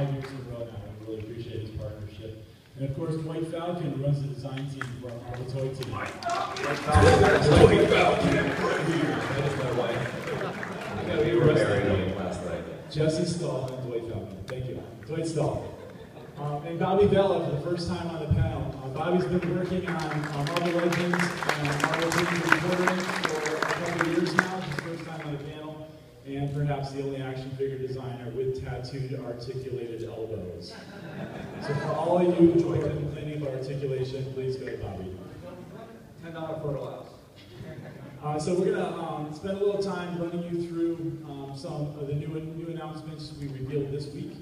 5 years in a row now. We really appreciate his partnership. And of course, Dwight Falcon runs the design team for our Marvel Toy team. Dwight Falcon. That is my wife. I got to be arrested last night. Jesse Stahl and Dwight Falcon. Thank you. Dwight Stahl. And Bobby Bella for the first time on the panel. Bobby's been working on Marvel Legends and Marvel Legends reporting for a couple of years now. It's his first time on the panel. And perhaps the only action figure designer with tattooed, articulated elbows. So for all of you who are complaining about articulation, please go to Bobby. $10 photo house. So we're going to spend a little time running you through some of the new announcements we revealed this week,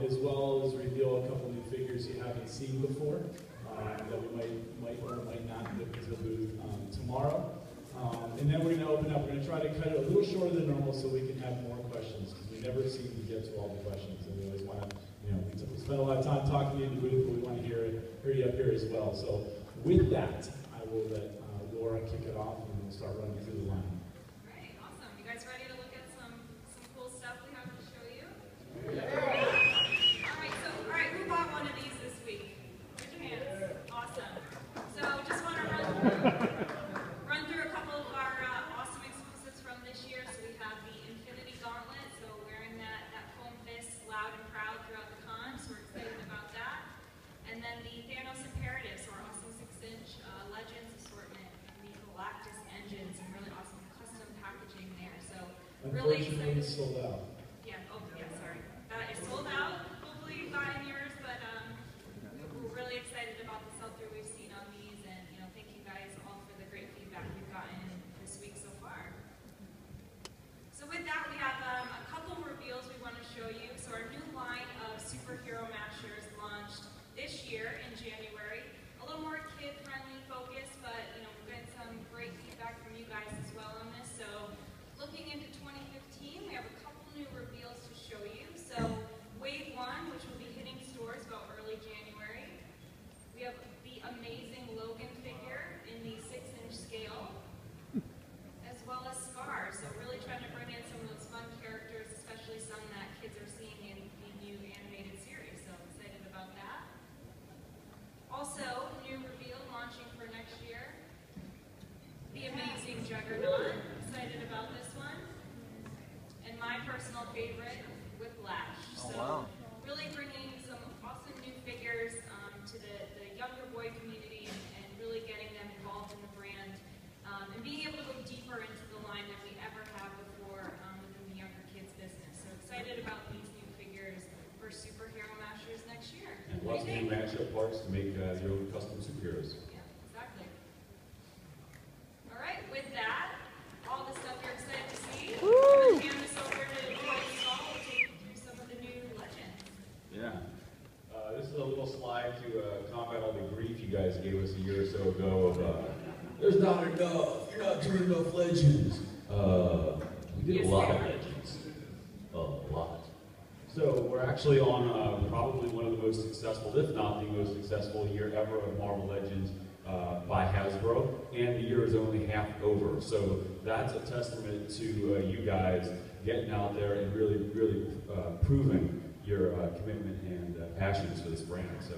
as well as reveal a couple new figures you haven't seen before that we might or might not get into the booth tomorrow. And then we're going to open up. We're going to try to cut it a little shorter than normal so we can have more questions, because we never seem to get to all the questions, and we always want to, we spend a lot of time talking to you in the booth, but we want to hear you up here as well. So with that, I will let Laura kick it off, and we'll start running through the line. All right, awesome. You guys ready to look at some cool stuff we have to show you? Yeah. All right, who bought one of these this week? Raise your hands. Awesome. So just want to run through a couple of our awesome exclusives from this year. So we have the Infinity Gauntlet, so wearing that foam fist loud and proud throughout the con, so we're excited about that. And then the Thanos Imperative, so our awesome 6-inch Legends assortment, the Galactus engines, and really awesome custom packaging there. So really excited. Unfortunately, it's sold out. Yeah, sorry. That is sold out. Hopefully you've gotten yours, but we're really excited about the sell-through we've seen on these, and thank you guys all for the great feedback we've gotten this week so far. So with that, we have a couple reveals we want to show you. So our new line of superhero mashers launched this year in January. A little more kid-friendly focus, but we've gotten some great feedback from you guys as well on this. So looking into 2015, we have a couple new reveals to show you. So Wave 1, which will be hitting stores about early January. We have the amazing Logan figure in the 6-inch scale, as well as Scar. So really trying to bring in some of those fun characters, especially some that kids are seeing in the new animated series. So excited about that. Also, new reveal launching for next year, the amazing Juggernaut. Excited about this one. And my personal favorite, Whiplash. So really bringing some awesome new figures to the younger boy community, and really getting them involved in the brand, and being able to go deeper into the line than we ever have before within the younger kids business. So excited about these new figures for superhero mashers next year. And lots of new matchup parts to make your own custom superheroes. Yeah, exactly. All right, with that, all the stuff you're excited to see, I'm going to hand this over to Dwight Stahl to take you through some of the new legends. Yeah. This is a little slide to combat all the grief you guys gave us a year or so ago of, there's not enough, you're not doing enough legends. We did a lot of legends. A lot. So we're actually on probably one of the most successful, if not the most successful year ever of Marvel Legends by Hasbro, and the year is only half over. So that's a testament to you guys getting out there and really proving your commitment and passions for this brand. So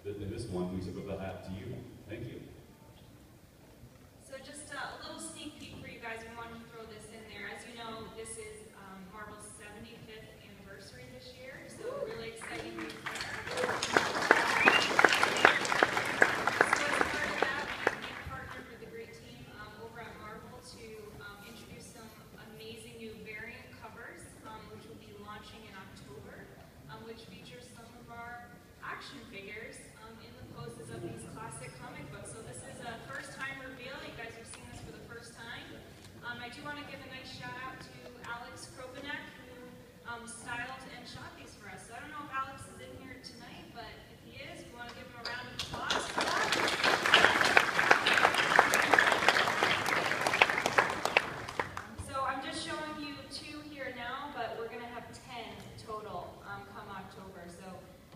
in this one, we tip of the hat to you. Thank you. So just a little sneak peek for you guys. We wanted to throw this in there. As you know, this is Marvel's 75th anniversary this year, so really exciting news there. So as part of that, we partnered with a great team over at Marvel to introduce some amazing new variant covers, which will be launching in October, which features some of our action figures in the poses of these classic comic books. So this is a first-time reveal. You guys are seeing this for the first time. I do want to give a nice shout-out to Alex Kropanek, who styled and shot these for us. So I don't know if Alex is in here tonight, but if he is, we want to give him a round of applause for that. So I'm just showing you 2 here now, but we're going to have 10 total come October. So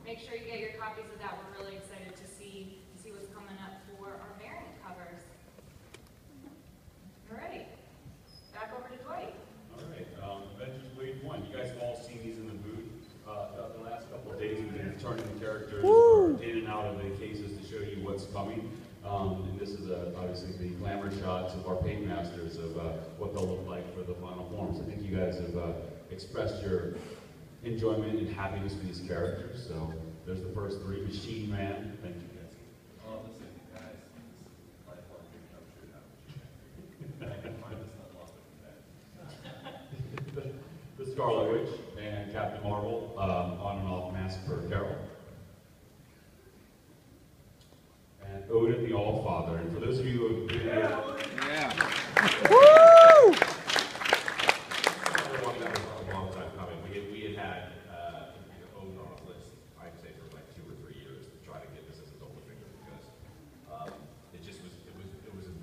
make sure you get your copies of that. We're really excited to see what's coming up for our variant covers. All right, back over to Dwight. All right, Avengers Wave 1. You guys have all seen these in the booth throughout the last what's coming. And this is obviously the glamour shots of our paint masters of what they'll look like for the final forms. I think you guys have expressed your enjoyment and happiness for these characters. So there's the first three. Machine Man. Thank you guys. Oh, listen, guys, this is lifelong dream come true to have Machine Man. I can find this not lost in bed. The Scarlet Witch and Captain Marvel, on and off mask for Carol. And Odin the All-Father. And for those of you who have been here, Woo! That was a long time coming. We had had Odin on our list, I'd say, for like 2 or 3 years to try to get this as a double figure because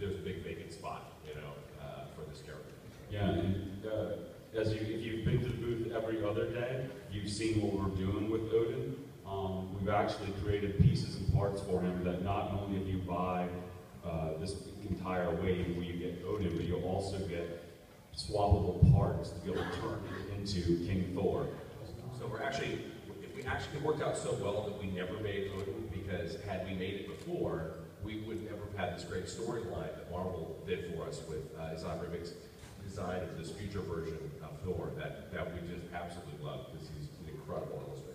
there's a big vacant spot, for this character. yeah, and if you've been to the booth every other day, you've seen what we're doing with Odin. We've actually created pieces and parts for him that not only if you buy this entire wave where you get Odin, but you'll also get swappable parts to be able to turn it into King Thor. So it worked out so well that we never made Odin because had we made it before, we would never have had this great storyline that Marvel did for us with Isaac Rivic's design of this future version of Thor that we just absolutely love because he's an incredible illustrator.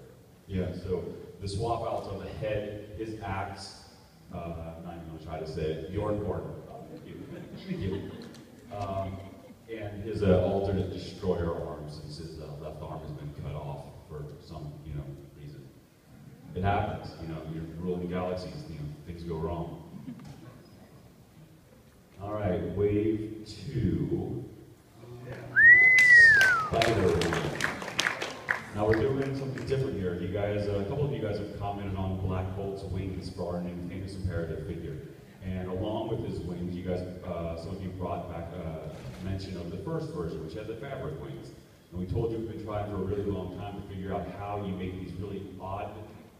Yeah, so the swap outs are the head, his axe, I'm not even going to try to say it, Bjornborn, and his alternate destroyer arm since his left arm has been cut off for some, reason. It happens, you're ruling galaxies, things go wrong. All right, wave 2. Spider-Man. Now we're doing something different here. You guys, a couple of you guys have commented on Black Bolt's wings for our new famous imperative figure. And along with his wings, you guys, some of you brought back a mention of the first version, which had the fabric wings. And we told you we've been trying for a really long time to figure out how you make these really odd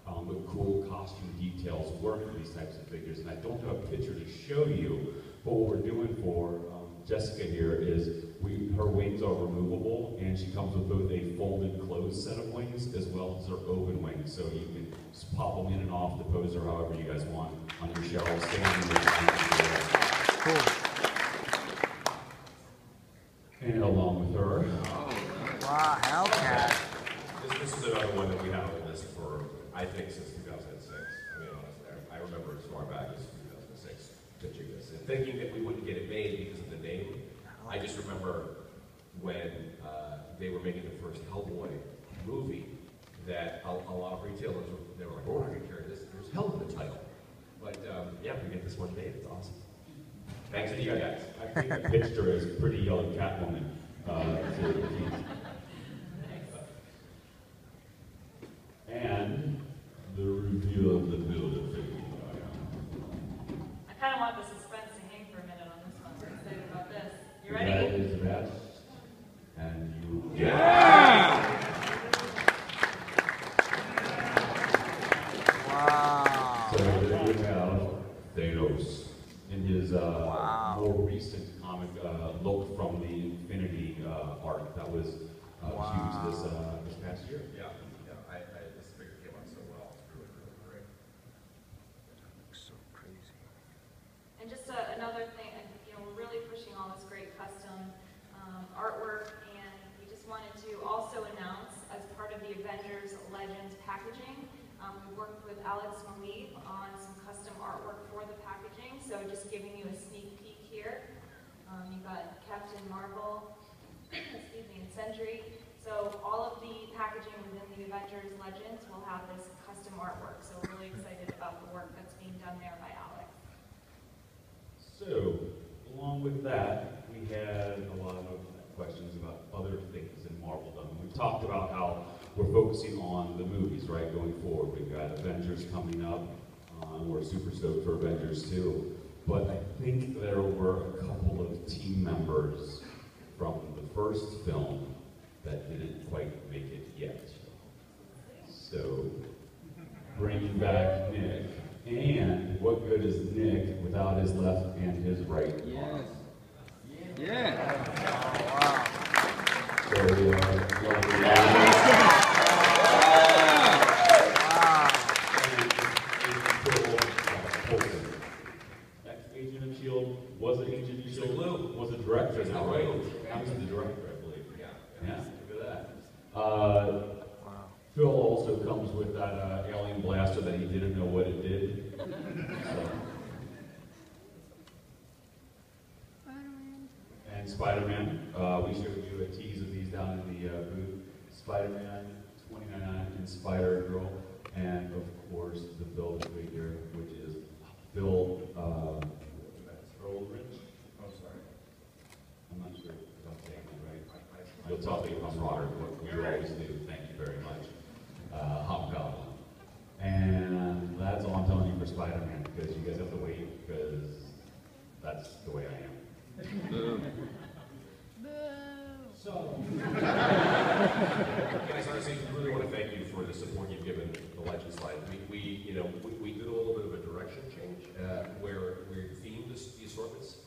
but cool costume details work for these types of figures. And I don't have a picture to show you, but what we're doing for Jessica here is her wings are removable, and she comes with both a folded closed set of wings as well as her open wings, so you can just pop them in and off the poser however you guys want on your shelves. Cool. And along with her. Wow, Hellcat. This is another one that we have on the list for, I think, since 2006. I mean, honestly, I remember as far back as 2006 pitching this and thinking that we wouldn't get it made because of the name. I just remember when they were making the first Hellboy movie that a lot of retailers were like, "Oh, I can carry this. There's Hell in the title." But yeah, we get this one made. It's awesome. Thanks to you guys. I think I pitched her as pretty young Catwoman. And the reveal of the Build-A-Figure. I kind of want the suspense to hang for a minute on this one. We're excited about this. You ready? That is rest. And you. Yeah! Wow. So there you have Thanos in his Wow. more recent comic look from the Infinity arc that was Wow. huge this past year. Yeah. This figure came out so well. It's really, really great. So crazy. And just another thing, we're really pushing all this great custom artwork, and we just wanted to also announce, as part of the Avengers Legends packaging, we worked with Alex Malik on some custom artwork for the packaging, so just giving you a sneak peek here. You got Captain Marvel, excuse me, and Sentry. So all of the packaging within the Avengers Legends will have this custom artwork, so we're really excited about the work that's being done there by Alex. So, along with that, we had a lot of questions about other things in Marveldom. We've talked about how we're focusing on the movies, right, going forward. We've got Avengers coming up. We're super stoked for Avengers 2. But I think there were a couple of team members from the first film that didn't quite make it yet. So, bringing back Nick. And what good is Nick without his left and his right arm? Yeah. So, also comes with that alien blaster that he didn't know what it did. So. And Spider-Man. We showed you a tease of these down in the booth. Spider-Man, 29 and Spider-Girl, and of course the Build-A-Figure, which is Bill Earlridge. Oh, sorry. I'm not sure if I'm saying that right. You'll tell me if I'm wrong, what you always do. Thank you very much. Hobgoblin. And that's all I'm telling you for Spider-Man, because you guys have to wait, because that's the way I am. So, Guys, honestly, I really want to thank you for the support you've given the Legends line. We did a little bit of a direction change where we themed the assortments.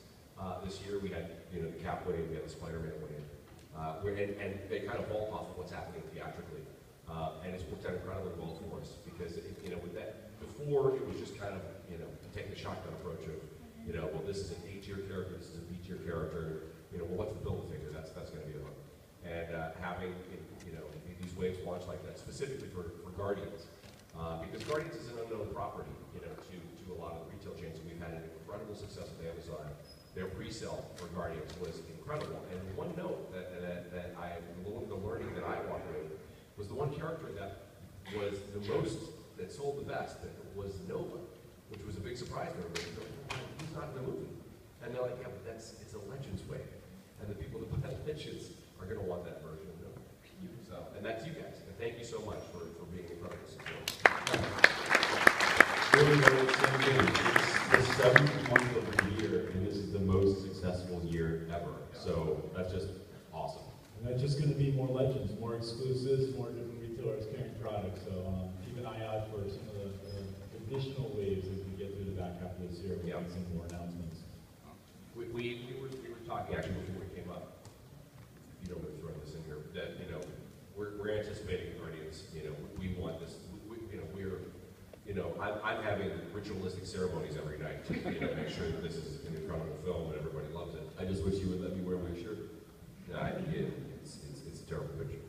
This year we had the Cap wave, we had the Spider-Man wave, and they kind of vault off of what's happening theatrically, and it's worked out incredibly well for us because with that before it was just kind of take the shotgun approach of well, this is an A-tier character, this is a B-tier character. Well, what's the Build-A-Figure? That's going to be the hook. And having these waves launch like that, specifically for Guardians, because Guardians is an unknown property, to a lot of the retail chains. We've had an incredible success with Amazon. Their pre-sale for Guardians was incredible. And one note that the learning that I walked away with was the one character that was the most, that sold the best, that was Nova, which was a big surprise to everybody. He's not in the movie. And they're like, yeah, but it's a Legends wave. And the people that buy Legends are going to want that version of them. So, and that's you guys. And thank you so much for being incredible support. Really, it's the 7th month of the year, and this is the most successful year ever. So that's just awesome. And that's just going to be more Legends, more exclusives, more different retailers carrying products. So keep an eye out for some of the additional waves as we get through the back half of this year. We'll make some more announcements. We were talking actually before we came up. You don't want to throw this in here. That we're anticipating Guardians. We want this. I'm having ritualistic ceremonies every night to make sure that this is an incredible film and everybody loves it. I just wish you would let me wear my shirt. It's a terrible picture.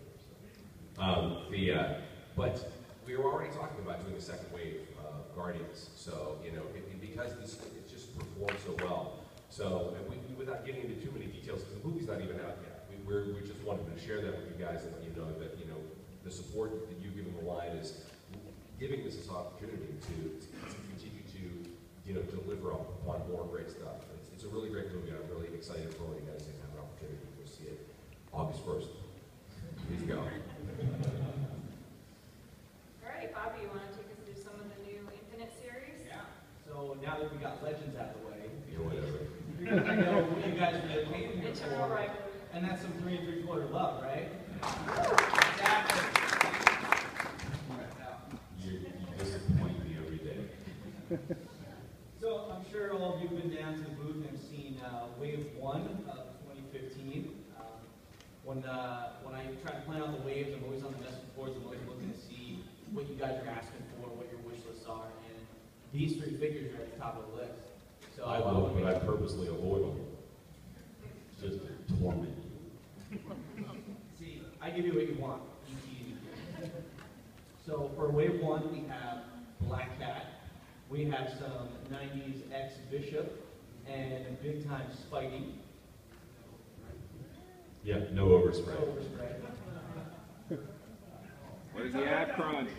But we were already talking about doing a second wave of Guardians. So because it just performed so well. So without getting into too many details, because the movie's not even out yet, we just wanted to share that with you guys and let you know that the support that you've given the line is giving us this opportunity to continue to deliver upon more great stuff. It's a really great movie. I'm really excited for all you guys to have an opportunity to go see it August 1st. Please go. All right, Bobby, you want to take us through some of the new Infinite series? yeah. So now that we got Legends out of the way, Whatever. you're going to know what you guys really came here Internal for. rivalry. And that's some 3 3/4 love, right? Exactly. You disappoint me every day. So I'm sure all of you have been down to the booth and seen Wave 1 of 2015. When I try to plan out the waves, I'm always on the message boards. I'm always looking to see what you guys are asking for, what your wish lists are, and these 3 figures are at the top of the list. So I look, but I purposely avoid them. Just to torment you. see, I give you what you want. Easy. So for Wave 1, we have Black Cat. We have some 90s ex-Bishop and big time Spidey. Yeah, no overspray. Overspray. Where's the ad crunch?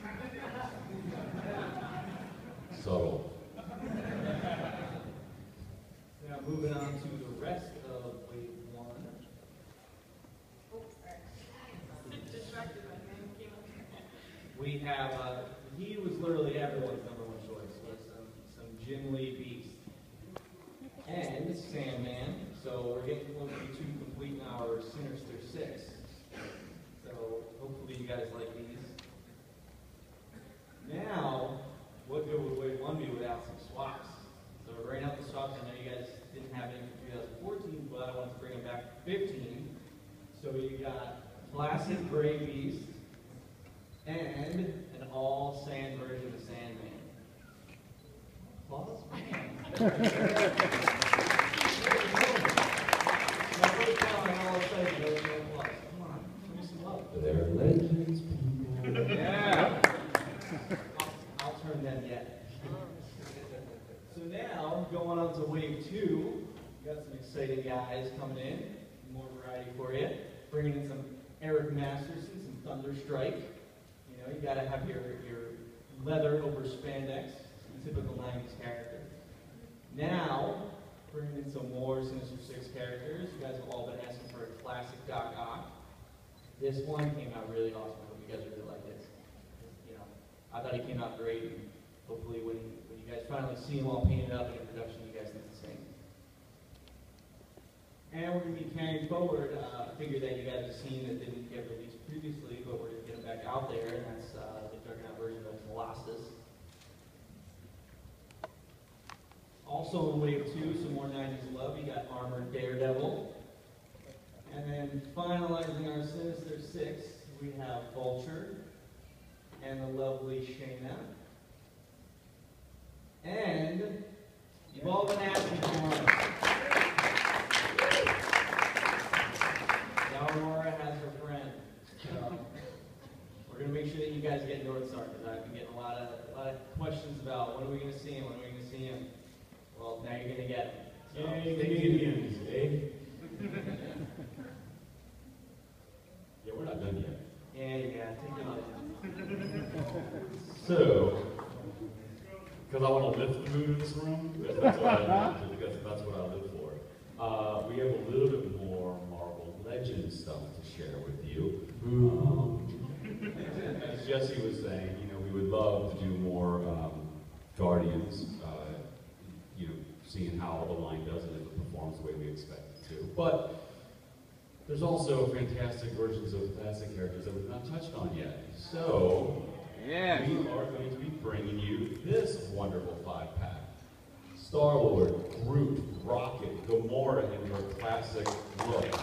Subtle. Now moving on to the rest of Wave 1. Oh, sorry. Distracted by the name came up. We have, he was literally everyone's #1 choice. So some Jim Lee Beast. And Sandman. So we're getting close to complete our Sinister 6. So hopefully you guys like these. Now, what good would Wave 1 be without some swaps? So we're bringing out the swaps. I know you guys didn't have any for 2014, but I want to bring them back for 15. So you got Classic Gray Beast and an all sand version of Sandman. Applause? My first time, I'm all excited. No applause. Come on, give me some love. They're legends, people. Yeah. wave 2, we got some exciting guys coming in, more variety for you. Bringing in some Eric Masterson, some Thunderstrike. You know, you got to have your leather over spandex, typical 90s character. Now, bringing in some more Sinister Six characters. You guys have all been asking for a classic Doc Ock. This one came out really awesome. I hope you guys really like this. You know, I thought he came out great, and hopefully when you guys finally see him all painted up in production, you guys think the same. And we're going to be carrying forward a figure that you guys have seen that didn't get released previously, but we're going to get it back out there, and that's the Juggernaut version of Colossus. Also in Wave 2, some more 90s love, you got Armored Daredevil. And then finalizing our Sinister Six, we have Vulture and the lovely Shayna. And you've all been asking for it. Now Aurora has her friend. So we're going to make sure that you guys get North Star, because I've been getting a lot of questions about when are we going to see him, when are we going to see him. Well, now you're going to get him. So, Yay, Canadians, eh? Yeah, we're not done yet. yeah, take it on. So, because I want to lift the mood in this room, because that's what I live for. We have a little bit more Marvel Legends stuff to share with you. As Jesse was saying, you know, we would love to do more Guardians. You know, seeing how the line does it, if it performs the way we expect it to. But there's also fantastic versions of classic characters that we've not touched on yet. So, yeah, we are going to be bringing you this wonderful 5-pack. Star-Lord, Groot, Rocket, Gamora in her classic look.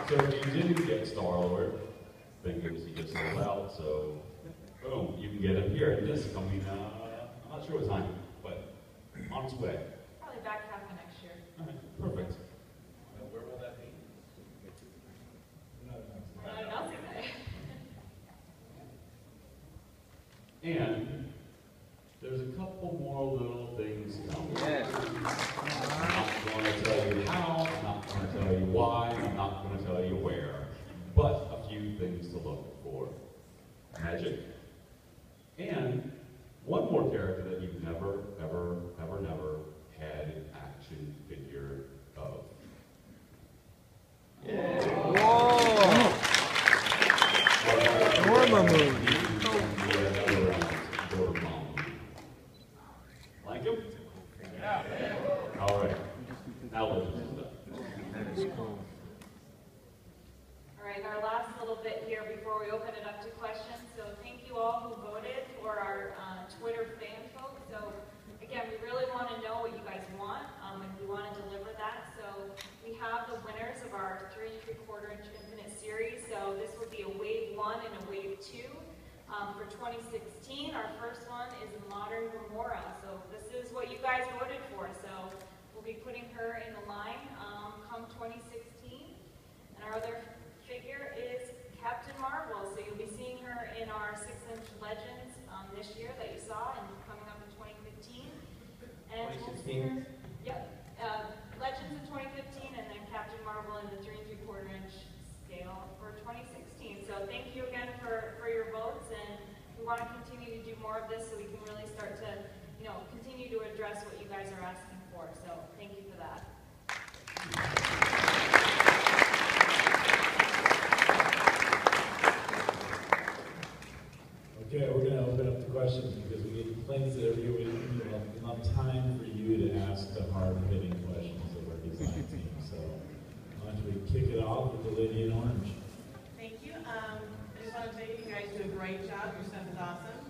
So if you didn't get Star-Lord, thinking he just sold out, so boom, you can get him here. And this is coming, I'm not sure what time, but on its way. Probably back half of next year. All right, perfect. Where will that be? We're not announcing that. And there's a couple more little things coming. yes. I'm not going to tell you how, I'm not going to tell you why, I'm not going to tell you where, but a few things to look for. Magic. And one more character that you've never, ever, ever, never had an action figure of. Whoa! Norma movie. Like him? Yeah. All right. Now let's do that. That is cool. All right, our last little bit here before we open it up to questions. So thank you all who voted for our Twitter fan vote. So again, we really want to know what you guys want, and we want to deliver that. So we have the winners of our 3 3/4 inch Infinite series. So this will be a Wave 1 and a Wave 2. For 2016, our first one is Modern Gamora. So this is what you guys voted for. So we'll be putting her in the line come 2016. And our other figure is Captain Marvel. So you'll be seeing her in our 6-inch Legends this year that you saw and coming up in 2015. And 2016? Yep. Legends in 2015 and then Captain Marvel in the 3 3/4 inch scale for 2016. So thank you again for your votes, and we want to continue to do more of this so we can really start to, you know, continue to address what you guys are asking for. So thank you for that. Okay, we're going to open up the questions because we get complaints that every week we don't have enough time for you to ask the hard-hitting questions of our design team. So why don't we kick it off with the lady in orange? Thank you. I just want to say you guys do a great job. Your stuff is awesome.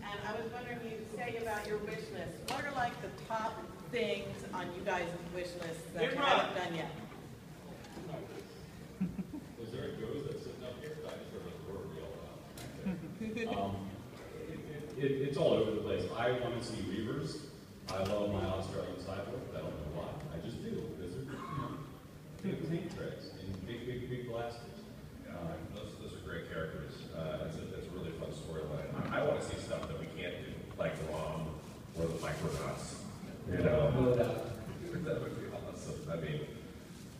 And I was wondering, you say about your wish list. What are like the top things on you guys' wish list that you haven't done yet? Was there a ghost that's sitting up here? I just heard a word yelled out. It's all over the place. I want to see Reavers. I love my Australian cyborg. I don't know why. I just do. Because they're, you know, big tank treads and big blasters. Those are great characters. It's a really fun the storyline. I want to see stuff that we can't do, like the ROM or the Micronauts. You know, that would be awesome. I mean,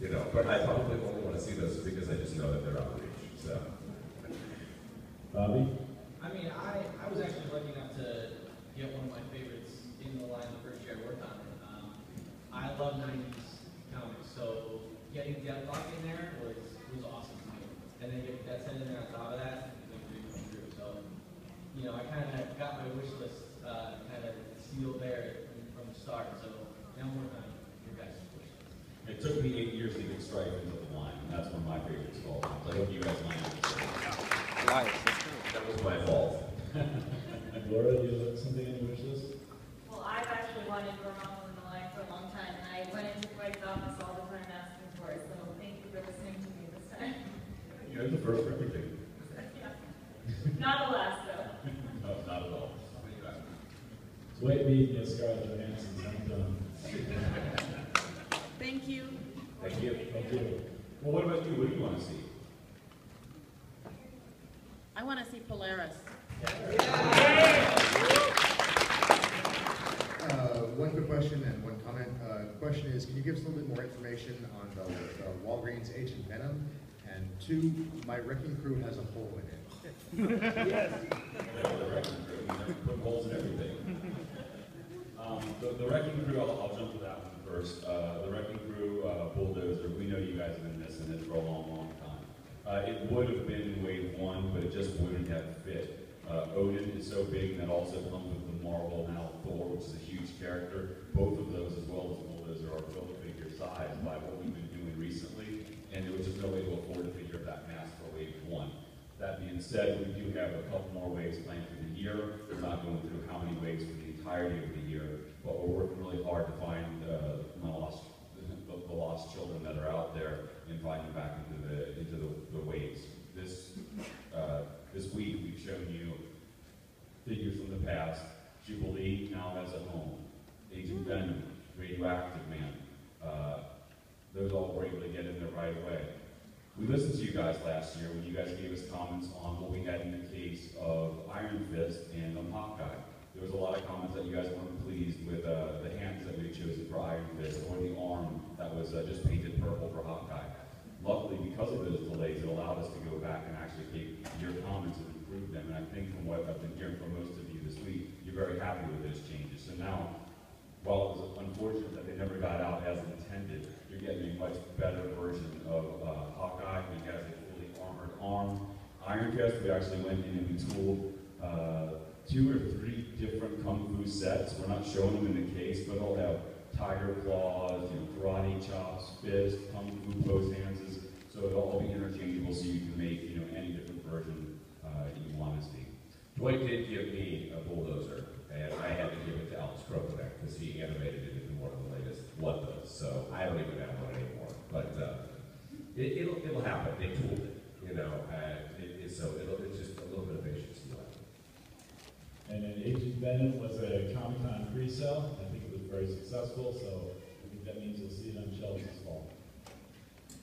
you know, but I probably only want to see those because I just know that they're out of reach. So, Bobby? I mean, I was actually lucky enough to get one of my favorites in the line the first year I worked on it. I love 90s comics, so getting Deadlock in there was awesome to me. And then get that sent in there on top of that, it was a dream come true. So, you know, I kind of got my wish list kind of sealed there from the start. So now I'm working on your guys' wish list. It took me 8 years to get Stripe into the line, and that's one of my favorites of all time. So I hope you guys line up. Life. that was my fault. Laura, do you have something on your wish list? Well, I've actually wanted Vermont in the line for a long time, and I went into Dwight's office all the time asking for it, so thank you for listening to me this time. You're the first for everything. Not the last, though. No, not at all. Dwight Mead and Scarlett Johansson's I'm done. Thank you. Thank you. Thank you. Well, what about you? What do you want to see? I want to see Polaris. One quick question and one comment. The question is, can you give us a little bit more information on the Walgreens Agent Venom? And two, my wrecking crew has a hole in it. Yes. The wrecking crew. You never put holes in everything. The wrecking crew, I'll jump to that one first. The wrecking crew, Bulldozer, we know you guys have been missing it for a long, long time. It would have been wave 1, but it just wouldn't have fit. Odin is so big, and that also comes with the Marvel now Thor, which is a huge character. Both of those, as well as Bulldozer, are built-figure size by what we've been doing recently, and there was just no way to afford to figure that mass for wave 1. That being said, we do have a couple more waves planned for the year. We're not going through how many waves for the entirety of the year, but we're working really hard to find the lost children that are out there and find them back into the waves. This week we've shown you figures from the past. Jubilee now has a home. Agent Venom, Radioactive Man. Those all were able to get in there right away. We listened to you guys last year when you guys gave us comments on what we had in the case of Iron Fist and Hawkeye. There was a lot of comments that you guys weren't pleased with the hands that we had chosen for Iron Fist or the arm that was just painted purple for Hawkeye. Luckily, because of those delays, it allowed us to go back and actually take your comments and improve them. And I think from what I've been hearing from most of you this week, you're very happy with those changes. So now, while it was unfortunate that they never got out as intended, you're getting a much better version of Hawkeye. He has a fully armored arm. Iron Fist, we actually went in and we tooled 2 or 3 different kung fu sets. We're not showing them in the case, but they'll have tiger claws, karate chops, fists, kung fu pose hands. So it'll all be interchangeable, so you can make any different version you want to see. Dwight did give me a Bulldozer, and I had to give it to Alex Krokonek because he animated it into one of the latest Blood Those. So I don't even have one anymore. But it'll happen. They tooled it, so it's just a little bit of patience. And then Agent Venom was a Comic-Con pre-sale. I think it was very successful, so I think that means you'll see it on shelves this fall.